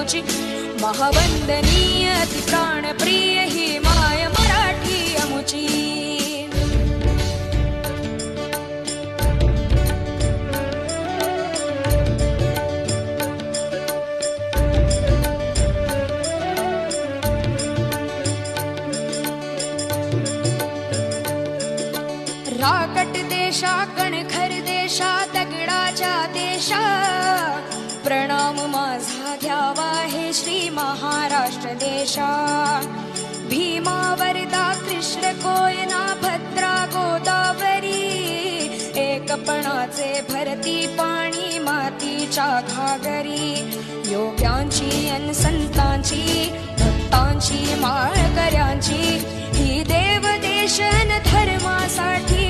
अमुची महावंदनीय अति प्राणप्रिय ही माय मराठी अमुची. राकट देशा कणखर देशा दगडाच्या देशा प्रणाम माझा घ्यावा हे श्री महाराष्ट्र देशा. भीमा वरदा कृष्ण कोयना भद्रा गोदावरी एकपणाचे भरती पाणी मातीच्या घागरी. योग्यांची अन संतांची भक्तांची माळकऱ्यांची ही देव देशन धर्मासाठी